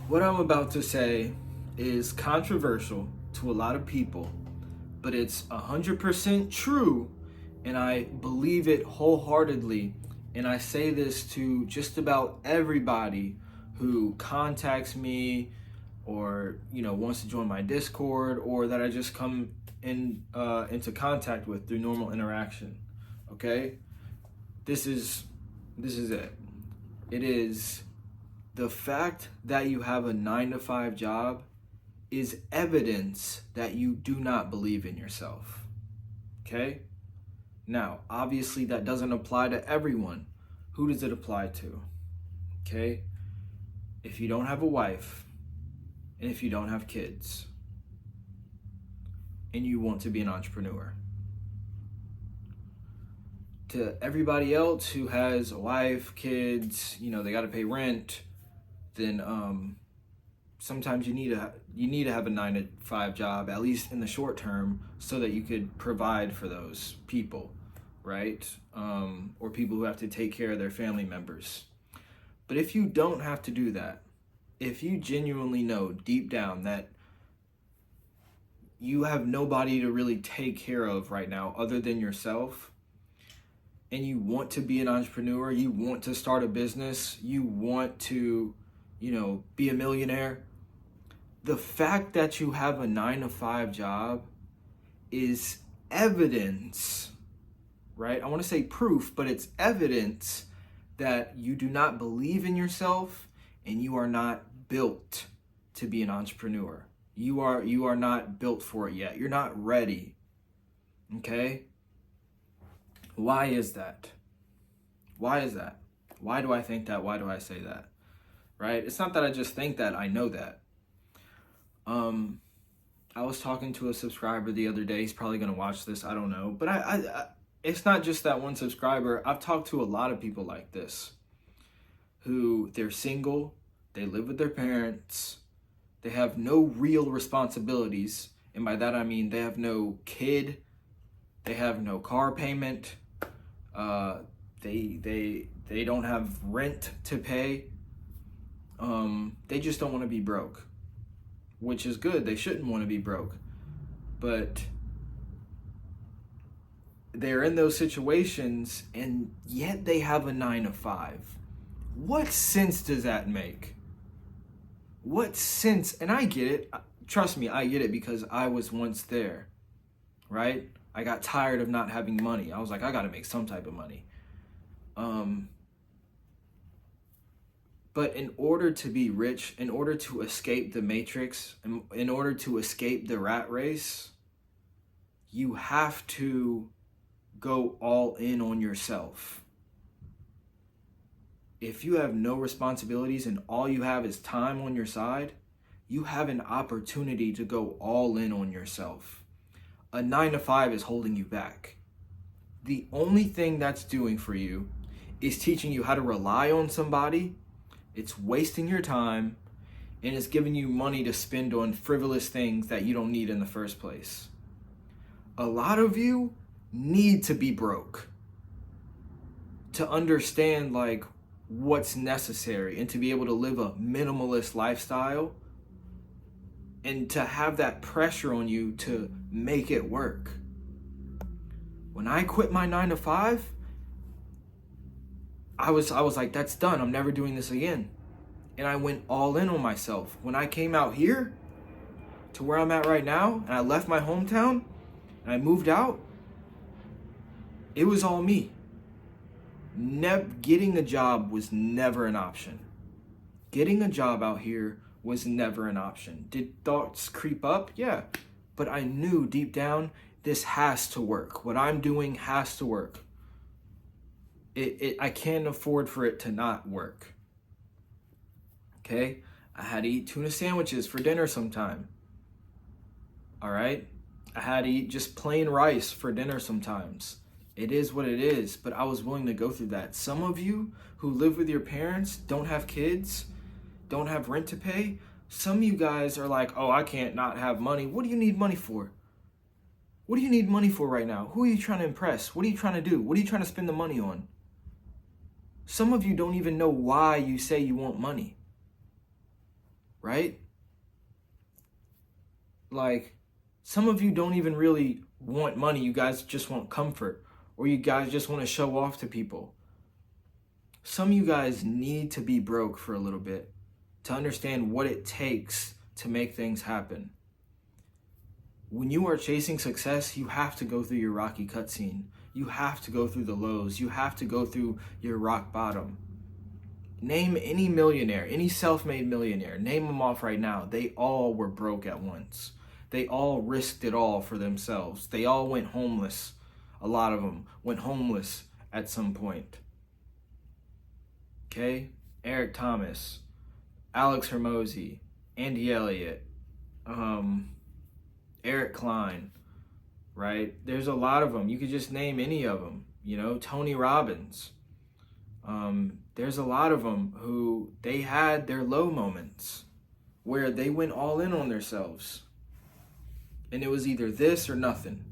What I'm about to say is controversial to a lot of people, but it's 100% true, and I believe it wholeheartedly. And I say this to just about everybody who contacts me or wants to join my Discord or that I just come into contact with through normal interaction. Okay? This is it. It is the fact that you have a 9 to 5 job is evidence that you do not believe in yourself. Okay? Now, obviously, that doesn't apply to everyone. Who does it apply to? Okay? If you don't have a wife, and if you don't have kids, and you want to be an entrepreneur. To everybody else who has a wife, kids, they got to pay rent, then sometimes you need to have a 9 to 5 job, at least in the short term, so that you could provide for those people, right? Or people who have to take care of their family members. But if you don't have to do that, if you genuinely know deep down that you have nobody to really take care of right now other than yourself, and you want to be an entrepreneur, you want to start a business, you want to, be a millionaire, the fact that you have a 9 to 5 job is evidence, right? I want to say proof, but it's evidence that you do not believe in yourself and you are not built to be an entrepreneur. You are not built for it yet. You're not ready. Okay? Why is that? Why is that? Why do I think that? Why do I say that? Right? It's not that I just think that, I know that. I was talking to a subscriber the other day. He's probably going to watch this. I don't know. But I it's not just that one subscriber. I've talked to a lot of people like this who they're single, they live with their parents, they have no real responsibilities. And by that I mean they have no kid, they have no car payment, they don't have rent to pay. They just don't want to be broke, which is good. They shouldn't want to be broke, but they're in those situations and yet they have a 9 to 5. What sense does that make? What sense? And I get it. Trust me, I get it because I was once there, right? I got tired of not having money. I was like, I got to make some type of money. But in order to be rich, in order to escape the matrix, in order to escape the rat race, you have to go all in on yourself. If you have no responsibilities and all you have is time on your side, you have an opportunity to go all in on yourself. A 9 to 5 is holding you back. The only thing that's doing for you is teaching you how to rely on somebody. It's wasting your time, and it's giving you money to spend on frivolous things that you don't need in the first place. A lot of you need to be broke to understand what's necessary and to be able to live a minimalist lifestyle and to have that pressure on you to make it work. When I quit my 9 to 5, I was like, that's done. I'm never doing this again. And I went all in on myself. When I came out here to where I'm at right now, and I left my hometown and I moved out, it was all me. Getting a job was never an option. Getting a job out here was never an option. Did thoughts creep up? Yeah. But I knew deep down, this has to work. What I'm doing has to work. I can't afford for it to not work. Okay? I had to eat tuna sandwiches for dinner sometime. All right? I had to eat just plain rice for dinner sometimes. It is what it is, but I was willing to go through that. Some of you who live with your parents, don't have kids, don't have rent to pay, some of you guys are like, oh, I can't not have money. What do you need money for? What do you need money for right now? Who are you trying to impress? What are you trying to do? What are you trying to spend the money on? Some of you don't even know why you say you want money, right? Like, some of you don't even really want money. You guys just want comfort, or you guys just want to show off to people. Some of you guys need to be broke for a little bit to understand what it takes to make things happen. When you are chasing success, you have to go through your rocky cutscene. You have to go through the lows. You have to go through your rock bottom. Name any millionaire, any self-made millionaire, name them off right now. They all were broke at once. They all risked it all for themselves. They all went homeless. A lot of them went homeless at some point. Okay? Eric Thomas, Alex Hormozi, Andy Elliott, Eric Klein, right? There's a lot of them. You could just name any of them. Tony Robbins. There's a lot of them who they had their low moments where they went all in on themselves. And it was either this or nothing.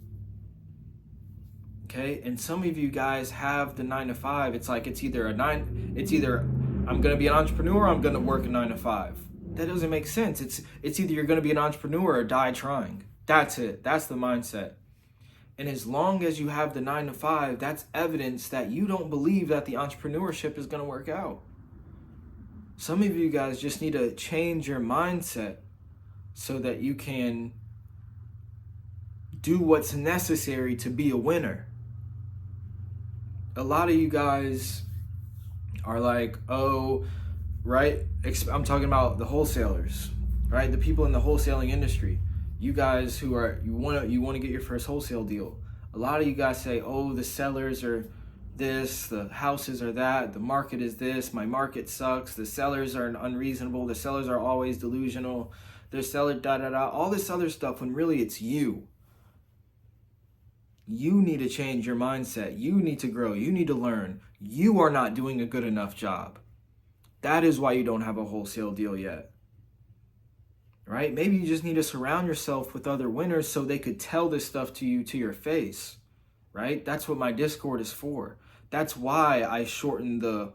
Okay? And some of you guys have the 9 to 5. It's like it's either I'm going to be an entrepreneur or I'm going to work a 9 to 5. That doesn't make sense. It's either you're going to be an entrepreneur or die trying. That's it. That's the mindset. And as long as you have the 9 to 5, that's evidence that you don't believe that the entrepreneurship is going to work out. Some of you guys just need to change your mindset so that you can do what's necessary to be a winner. A lot of you guys are like, oh, right? I'm talking about the wholesalers, right? The people in the wholesaling industry. You guys who are, you want to get your first wholesale deal. A lot of you guys say, oh, the sellers are this, the houses are that, the market is this, my market sucks, the sellers are unreasonable, the sellers are always delusional, the seller da-da-da, all this other stuff, when really it's you. You need to change your mindset. You need to grow. You need to learn. You are not doing a good enough job. That is why you don't have a wholesale deal yet. Right? Maybe you just need to surround yourself with other winners so they could tell this stuff to you to your face. Right? That's what my Discord is for. That's why I shortened the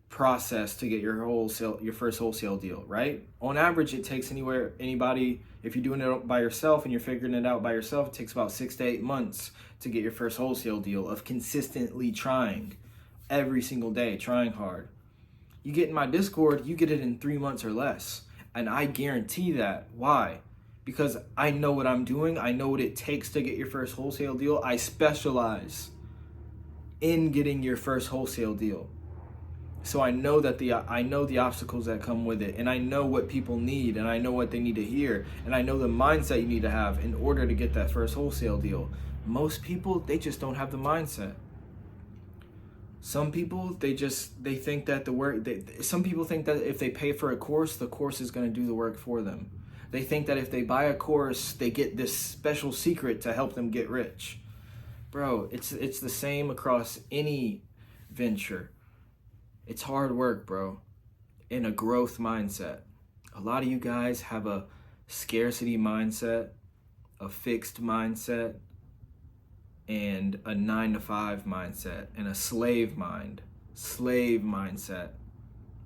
process to get your first wholesale deal, right? On average, it takes anybody, if you're doing it by yourself and you're figuring it out by yourself, it takes about 6 to 8 months to get your first wholesale deal of consistently trying every single day, trying hard. You get in my Discord, you get it in 3 months or less. And I guarantee that. Why? Because I know what I'm doing. I know what it takes to get your first wholesale deal. I specialize in getting your first wholesale deal. So I know the obstacles that come with it, and I know what people need, and I know what they need to hear, and I know the mindset you need to have in order to get that first wholesale deal. Most people, they just don't have the mindset. Some people, they think that some people think that if they pay for a course, the course is going to do the work for them. They think that if they buy a course, they get this special secret to help them get rich. Bro, it's the same across any venture. It's hard work, bro, and a growth mindset. A lot of you guys have a scarcity mindset, a fixed mindset, and a 9 to 5 mindset, and a slave mindset.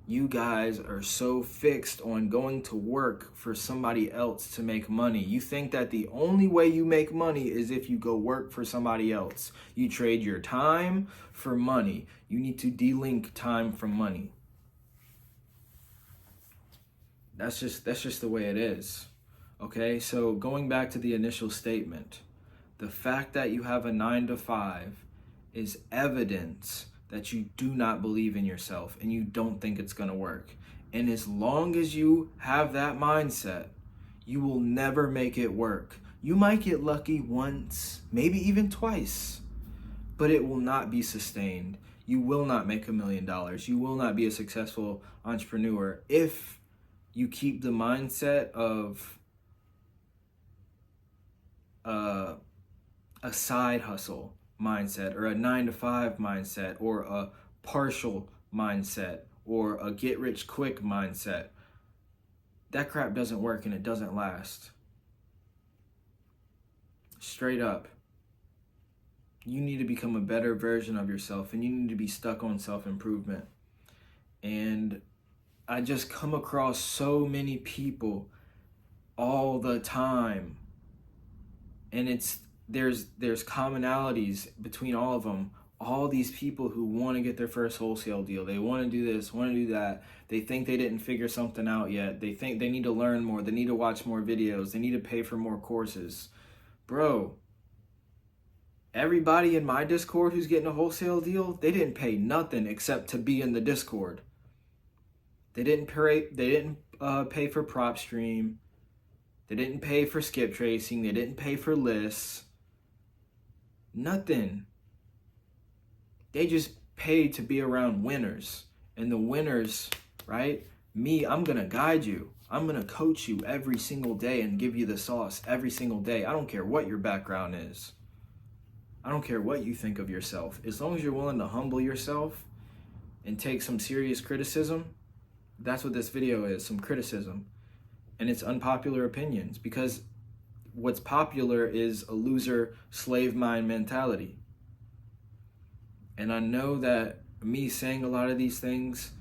You guys are so fixed on going to work for somebody else to make money. You think that the only way you make money is if you go work for somebody else. You trade your time for money. You need to delink time from money. That's just the way it is. Okay, so going back to the initial statement, the fact that you have a 9 to 5 is evidence that you do not believe in yourself and you don't think it's going to work. And as long as you have that mindset, you will never make it work. You might get lucky once, maybe even twice, but it will not be sustained. You will not make $1 million. You will not be a successful entrepreneur if you keep the mindset of a side hustle mindset, or a 9 to 5 mindset, or a partial mindset, or a get rich quick mindset. That crap doesn't work and it doesn't last. Straight up. You need to become a better version of yourself, and you need to be stuck on self-improvement. And I just come across so many people all the time, and there's commonalities between all of them. All these people who want to get their first wholesale deal, they want to do this, want to do that. They think they didn't figure something out yet. They think they need to learn more. They need to watch more videos. They need to pay for more courses. Bro, everybody in my Discord who's getting a wholesale deal, they didn't pay nothing except to be in the Discord. They didn't pay for PropStream. They didn't pay for skip tracing. They didn't pay for lists. Nothing. They just paid to be around winners. And the winners, right? Me, I'm going to guide you. I'm going to coach you every single day and give you the sauce every single day. I don't care what your background is. I don't care what you think of yourself. As long as you're willing to humble yourself and take some serious criticism, that's what this video is, some criticism. And it's unpopular opinions, because what's popular is a loser slave mind mentality. And I know that me saying a lot of these things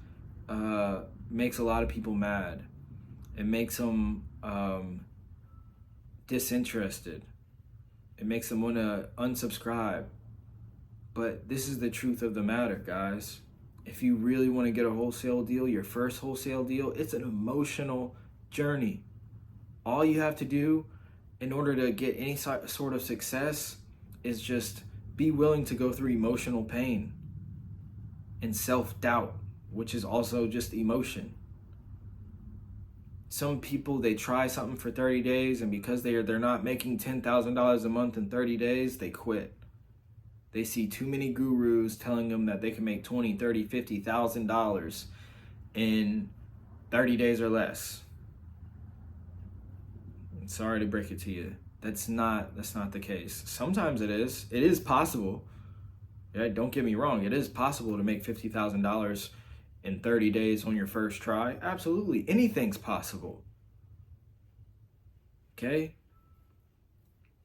makes a lot of people mad. It makes them disinterested. It makes them want to unsubscribe. But this is the truth of the matter, guys. If you really want to get a wholesale deal, your first wholesale deal, it's an emotional journey. All you have to do in order to get any sort of success is just be willing to go through emotional pain and self-doubt, which is also just emotion. Some people, they try something for 30 days, and because they're not making $10,000 a month in 30 days, they quit. They see too many gurus telling them that they can make $20,000, $30,000, $50,000 in 30 days or less. I'm sorry to break it to you. That's not the case. Sometimes it is. It is possible. Yeah, don't get me wrong. It is possible to make $50,000 in 30 days on your first try. Absolutely. Anything's possible. Okay?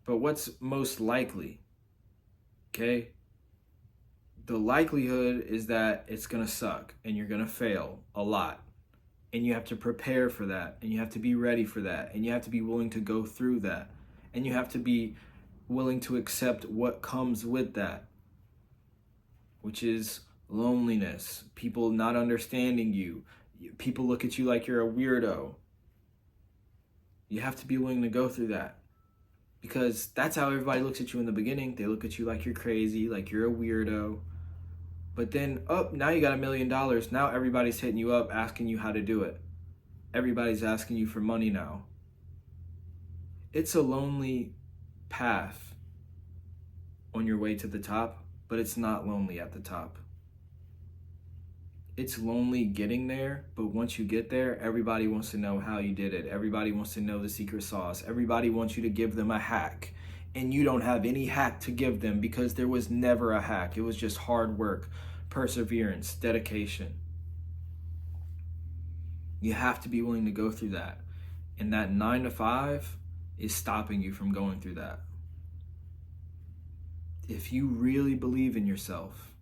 But what's most likely? Okay? The likelihood is that it's going to suck and you're going to fail a lot. And you have to prepare for that. And you have to be ready for that. And you have to be willing to go through that. And you have to be willing to accept what comes with that, which is loneliness, people not understanding you, people look at you like you're a weirdo. You have to be willing to go through that, because that's how everybody looks at you in the beginning. They look at you like you're crazy, like you're a weirdo. But then, now you got $1 million. Now everybody's hitting you up asking you how to do it. Everybody's asking you for money now. It's a lonely path on your way to the top, but it's not lonely at the top. It's lonely getting there, but once you get there, everybody wants to know how you did it. Everybody wants to know the secret sauce. Everybody wants you to give them a hack. And you don't have any hack to give them, because there was never a hack. It was just hard work, perseverance, dedication. You have to be willing to go through that. And that 9 to 5 is stopping you from going through that. If you really believe in yourself,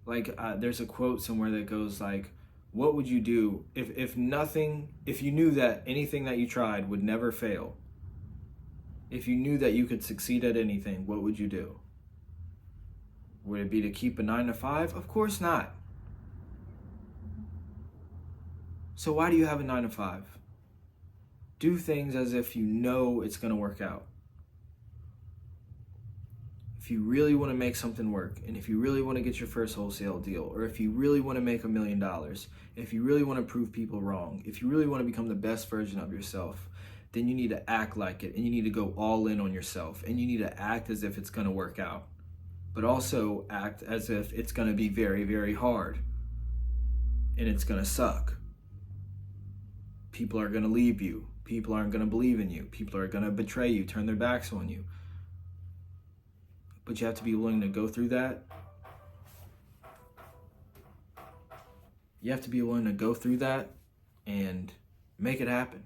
like there's a quote somewhere that goes like, what would you do if you knew that anything that you tried would never fail? If you knew that you could succeed at anything, what would you do? Would it be to keep a 9 to 5? Of course not. So why do you have a 9 to 5? Do things as if you know it's going to work out. If you really want to make something work, and if you really want to get your first wholesale deal, or if you really want to make $1 million, if you really want to prove people wrong, if you really want to become the best version of yourself, then you need to act like it, and you need to go all in on yourself, and you need to act as if it's going to work out, but also act as if it's going to be very, very hard, and it's going to suck. People are going to leave you. People aren't going to believe in you. People are going to betray you, turn their backs on you. But you have to be willing to go through that. You have to be willing to go through that and make it happen.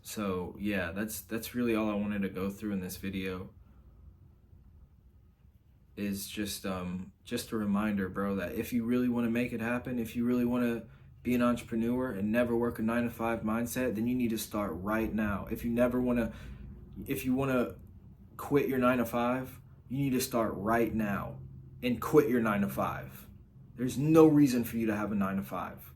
So yeah, that's really all I wanted to go through in this video. is just a reminder, bro, that if you really want to make it happen, if you really want to be an entrepreneur and never work a 9 to 5 mindset, then you need to start right now. If you want to quit your 9 to 5, you need to start right now and quit your 9 to 5. There's no reason for you to have a 9 to 5.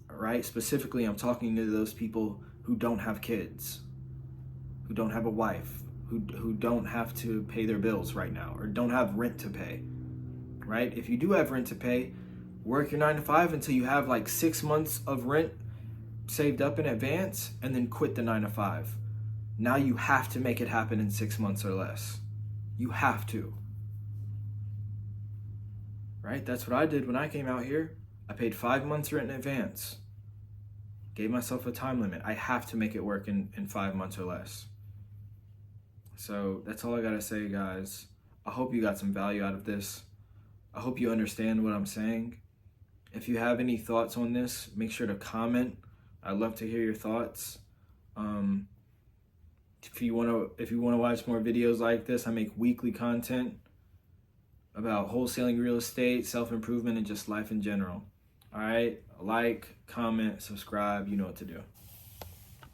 All right? Specifically, I'm talking to those people who don't have kids, who don't have a wife, who don't have to pay their bills right now, or don't have rent to pay, right? If you do have rent to pay, work your 9 to 5 until you have like 6 months of rent saved up in advance, and then quit the 9 to 5. Now you have to make it happen in 6 months or less. You have to. Right? That's what I did when I came out here. I paid 5 months rent in advance. Gave myself a time limit. I have to make it work in 5 months or less. So that's all I gotta say, guys. I hope you got some value out of this. I hope you understand what I'm saying. If you have any thoughts on this, make sure to comment. I'd love to hear your thoughts. If you want to watch more videos like this, I make weekly content about wholesaling real estate, self-improvement, and just life in general. All right, like, comment, subscribe, you know what to do.